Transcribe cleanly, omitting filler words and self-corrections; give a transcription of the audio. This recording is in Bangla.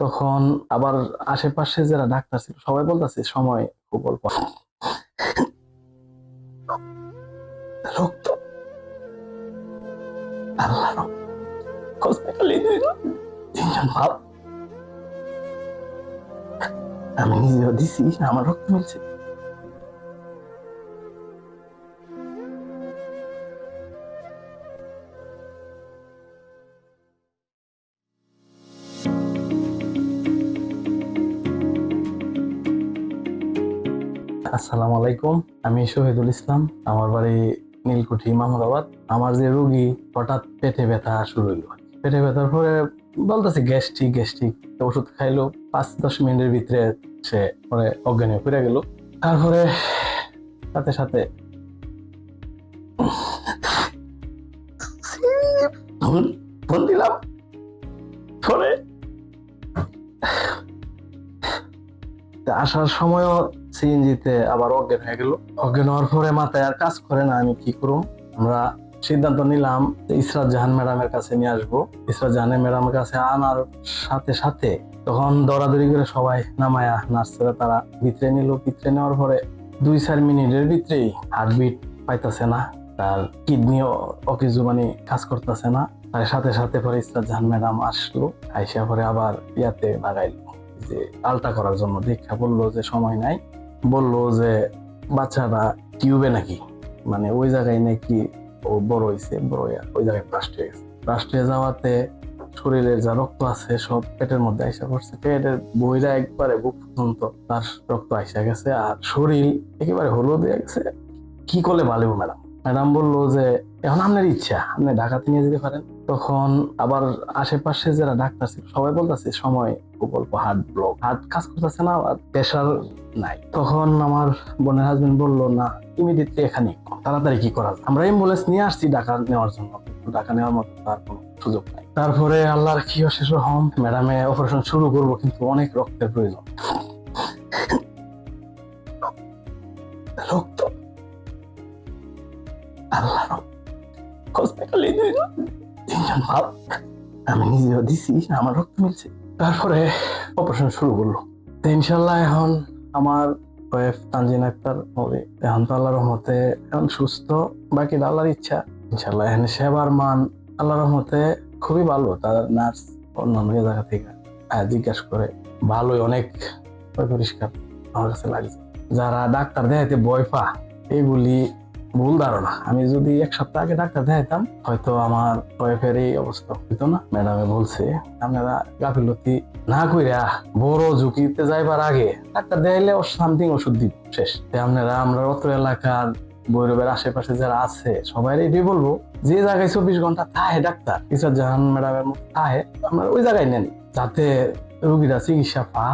তখন আবার আশেপাশে যারা ডাক্তার ছিল সবাই বলতেছে সময় খুব অল্প। রক্ত, আল্লাহ হসপিটালে তিনজন ভাব, আমি নিজেও দিছি, আমার রক্ত মিলছে। আসসালামু আলাইকুম, আমি শহীদুল ইসলাম। আমার বাড়ি নীলকুঠি, মাহমুদাবাদ। আমার যে রোগী হঠাৎ পেটে ব্যথা শুরু হইলো। পেটে ব্যথার পরে বলতেছে গ্যাস্ট্রিক গ্যাস্ট্রিক, ওষুধ খাইলো। 5-10 মিনিটের ভিতরে সে পরে অজ্ঞান হয়ে পড়ে গেল। তারপরে সাথে সাথে ফোন দিলাম, পরে আসার সময়ও সিএনজিতে আবার অজ্ঞান হয়ে গেল। অজ্ঞান হওয়ার পরে মাথায় আর কাজ করে না, আমি কি করব। আমরা সিদ্ধান্ত নিলাম ইসরাত জাহান ম্যাডামের কাছে নিয়ে আসবো। ইসরাত জাহান ম্যাডামের কাছে আনার সাথে সাথে তখন দৌড়াদৌড়ি করে সবাই নামায়া নার্সরা তারা ভিতরে নিল। ভিতরে নেওয়ার পরে 2-4 মিনিটের ভিতরেই হার্টবিট পাইতেছে না, তার কিডনিও অকিজু মানে কাজ করতেছে না। তার সাথে সাথে পরে ইসরাত জাহান ম্যাডাম আসলো, আইসা পরে আবার ইয়াতে লাগাইলো, যে আলটা করার জন্য। দীক্ষা বললো যে সময় নাই, বললো যে বাচ্চাটা টিউবে নাকি, মানে ওই জায়গায় নাকি ও বড় হয়েছে, বড় ওই জায়গায় ব্লাস্ট হয়ে গেছে। ব্লাস্ট হয়ে যাওয়াতে শরীরের যা রক্ত আছে সব পেটের মধ্যে আইসা পড়ছে। পেটের বইরা একবারে বুক পর্যন্ত তার রক্ত আইসা গেছে, আর শরীর একেবারে হলুদ হয়ে গেছে। কি করলে ভালো ম্যাডাম? ম্যাডাম বললো যে এখন আপনার ইচ্ছা, আপনি ঢাকাতে নিয়ে যেতে পারেন। তখন আবার আশেপাশে যারা ডাক্তার ছিল সবাই বলতেছে সময় খুব অল্প, হার্ট ব্লক, হার্ট কাজ করতেছে না, আর প্রেশার নাই। তখন আমার বোনের হাজবেন্ড বললো না, ইমিডিয়েটলি এখানে তাড়াতাড়ি কি করা যায়। আমরা অ্যাম্বুলেন্স নিয়ে আসছি ঢাকা নেওয়ার জন্য, ঢাকা নেওয়ার মতো তার কোনো সুযোগ নাই। তারপরে আল্লাহর কি অশেষ রহম, ম্যাডামে অপারেশন শুরু করবো, কিন্তু অনেক রক্তের প্রয়োজন। রক্ত, আল্লাহ হসপিটালে তিনজন ভাব, আমি নিজেও দিছি, আমার রক্ত মিলছে। তারপরে অপারেশন শুরু করলো। তো ইনশাল্লাহ এখন আমার ওয়াইফ তানজিন আক্তার হবে, এখন তো আল্লাহর রহমতে এখন সুস্থ। বাকি আল্লাহর ইচ্ছা। ইনশাল্লাহ এখন সেবার মান আল্লাহর রহমতে খুবই ভালো। তার নার্স অন্যান্য জায়গা থেকে জিজ্ঞাসা করে ভালোই, অনেক পরিষ্কার আমার কাছে লাগছে। যারা ডাক্তার দেখাইতে ভয় পা, এইগুলি ভুল ধারণা। আমি যদি 1 সপ্তাহ আগে ডাক্তার দেখাইতাম হয়তো আমার ওয়াইফের এই অবস্থা হইতো না। ম্যাডামে বলছে আপনারা গাফিলতি না কইরা বড় ঝুঁকিতে যাইবার আগে ডাক্তার দেখাইলে সামথিং ওষুধ দিব, শেষ। আপনারা আমরা অত এলাকার ভৈরবের আশেপাশে যারা আছে সবাই এটাই বলবো, যে জায়গায় 24 ঘন্টা থাহে ডাক্তার ইসরাত জাহান ম্যাডামের মতো থাহে, আপনারা ওই জায়গায় নেন, যাতে রোগীরা চিকিৎসা পা।